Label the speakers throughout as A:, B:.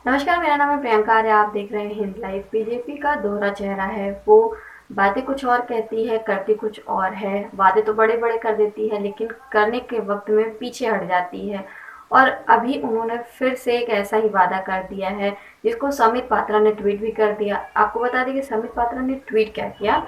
A: नमस्कार, मेरा नाम है प्रियंका आर्य। आप देख रहे हैं हिंद लाइव। बीजेपी का दोहरा चेहरा है। वो बातें कुछ और कहती है, करती कुछ और है। वादे तो बड़े बड़े कर देती है, लेकिन करने के वक्त में पीछे हट जाती है। और अभी उन्होंने फिर से एक ऐसा ही वादा कर दिया है, जिसको समित पात्रा ने ट्वीट भी कर दिया। आपको बता दें कि समित पात्रा ने ट्वीट क्या किया।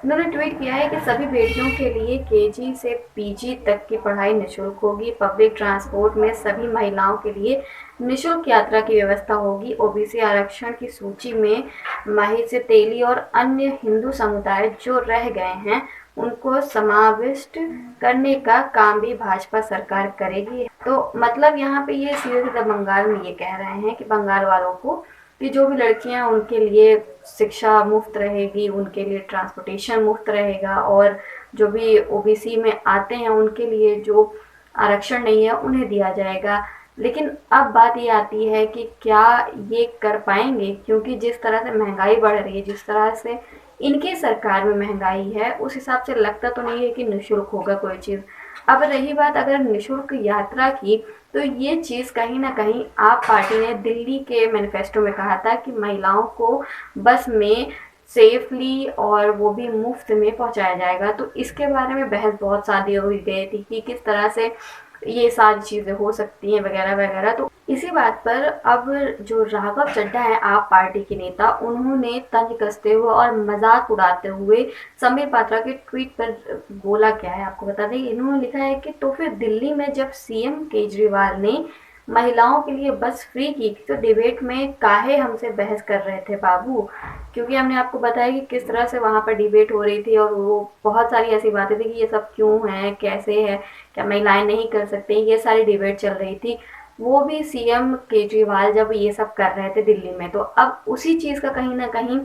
A: उन्होंने ट्वीट किया है कि सभी बेटियों के लिए केजी से पीजी तक की पढ़ाई निःशुल्क होगी। पब्लिक ट्रांसपोर्ट में सभी महिलाओं के लिए निःशुल्क यात्रा की व्यवस्था होगी। ओबीसी आरक्षण की सूची में महिला, तेली और अन्य हिंदू समुदाय जो रह गए हैं, उनको समाविष्ट करने का काम भी भाजपा सरकार करेगी। तो मतलब यहाँ पे ये सीधे सीधे बंगाल में ये कह रहे हैं कि बंगाल वालों को कि जो भी लड़कियां, उनके लिए शिक्षा मुफ्त रहेगी, उनके लिए ट्रांसपोर्टेशन मुफ्त रहेगा, और जो भी ओबीसी में आते हैं उनके लिए जो आरक्षण नहीं है उन्हें दिया जाएगा। लेकिन अब बात ये आती है कि क्या ये कर पाएंगे, क्योंकि जिस तरह से महंगाई बढ़ रही है, जिस तरह से इनकी सरकार में महंगाई है, उस हिसाब से लगता तो नहीं है कि निःशुल्क होगा कोई चीज़। अब रही बात अगर निःशुल्क यात्रा की, तो ये चीज़ कहीं ना कहीं आप पार्टी ने दिल्ली के मैनिफेस्टो में कहा था कि महिलाओं को बस में सेफली और वो भी मुफ्त में पहुंचाया जाएगा। तो इसके बारे में बहस बहुत सारी हुई गई थी कि किस तरह से ये सारी चीज़ें हो सकती हैं वगैरह वगैरह। तो इसी बात पर अब जो राघव चड्ढा है, आप पार्टी के नेता, उन्होंने तंज कसते हुए और मजाक उड़ाते हुए समीर पात्रा के ट्वीट पर बोला क्या है आपको बता दें। इन्होंने लिखा है कि तो फिर दिल्ली में जब सीएम केजरीवाल ने महिलाओं के लिए बस फ्री की थी, तो डिबेट में काहे हमसे बहस कर रहे थे बाबू। क्योंकि हमने आपको बताया कि किस तरह से वहाँ पर डिबेट हो रही थी, और वो बहुत सारी ऐसी बातें थी कि ये सब क्यों है, कैसे है, क्या महिलाएं नहीं कर सकती, ये सारी डिबेट चल रही थी। वो भी सीएम केजरीवाल जब ये सब कर रहे थे दिल्ली में, तो अब उसी चीज़ का कहीं ना कहीं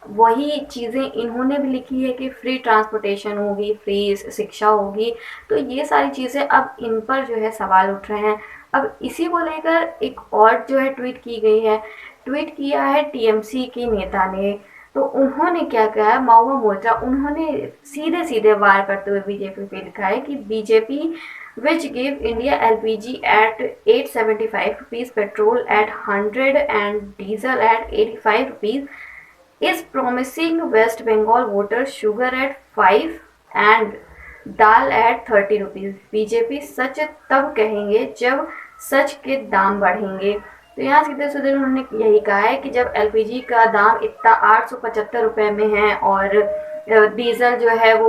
A: वही चीज़ें इन्होंने भी लिखी है कि फ्री ट्रांसपोर्टेशन होगी, फ्री शिक्षा होगी। तो ये सारी चीज़ें अब इन पर जो है सवाल उठ रहे हैं। अब इसी को लेकर एक और जो है ट्वीट की गई है। ट्वीट किया है टीएमसी की नेता ने। तो उन्होंने क्या कहा है, महुआ मोर्चा, उन्होंने सीधे सीधे वार करते हुए बीजेपी पे लिखा है कि BJP which give India LPG at 875 rupees, petrol at 100 and diesel at 85 rupees, is promising West Bengal voters sugar at 5 and dal at 30 rupees. BJP सच तब कहेंगे जब सच के दाम बढ़ेंगे। तो यहाँ सीधे सीधे उन्होंने यही कहा है कि जब एलपीजी का दाम इतना 875 रुपये में है, और डीजल जो है वो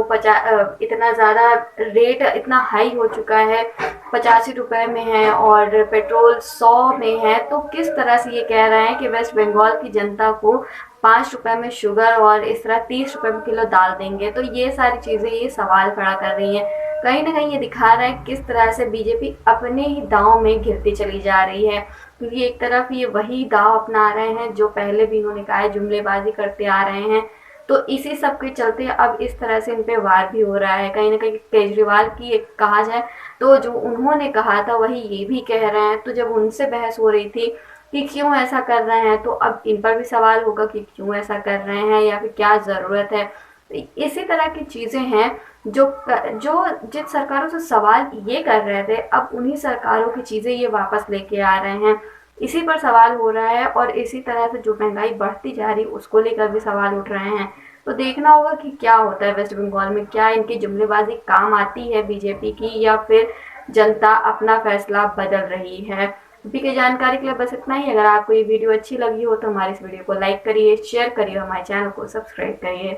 A: इतना ज़्यादा रेट इतना हाई हो चुका है, 85 रुपये में है, और पेट्रोल 100 में है, तो किस तरह से ये कह रहे हैं कि वेस्ट बंगाल की जनता को 5 रुपये में शुगर और इस तरह 30 रुपये में किलो दाल देंगे। तो ये सारी चीज़ें ये सवाल खड़ा कर रही हैं। कहीं ना कहीं ये दिखा रहा है किस तरह से बीजेपी अपने ही दांव में घिरती चली जा रही है। क्योंकि एक तरफ ये वही दांव अपना रहे हैं जो पहले भी इन्होंने कहा है, जुमलेबाजी करते आ रहे हैं। तो इसी सब के चलते अब इस तरह से इन पे वार भी हो रहा है। कहीं ना कहीं केजरीवाल की एक कहा जाए तो जो उन्होंने कहा था वही ये भी कह रहे हैं। तो जब उनसे बहस हो रही थी कि क्यों ऐसा कर रहे हैं, तो अब इन पर भी सवाल होगा कि क्यों ऐसा कर रहे हैं या फिर क्या ज़रूरत है। तो इसी तरह की चीज़ें हैं जो जो जिन सरकारों से सवाल ये कर रहे थे, अब उन्हीं सरकारों की चीज़ें ये वापस लेके आ रहे हैं। इसी पर सवाल हो रहा है, और इसी तरह से जो महंगाई बढ़ती जा रही उसको लेकर भी सवाल उठ रहे हैं। तो देखना होगा कि क्या होता है वेस्ट बंगाल में। क्या इनकी जुमलेबाजी काम आती है बीजेपी की, या फिर जनता अपना फैसला बदल रही है। अभी की जानकारी के लिए बस इतना ही। अगर आपको ये वीडियो अच्छी लगी हो तो हमारी इस वीडियो को लाइक करिए, शेयर करिए, हमारे चैनल को सब्सक्राइब करिए।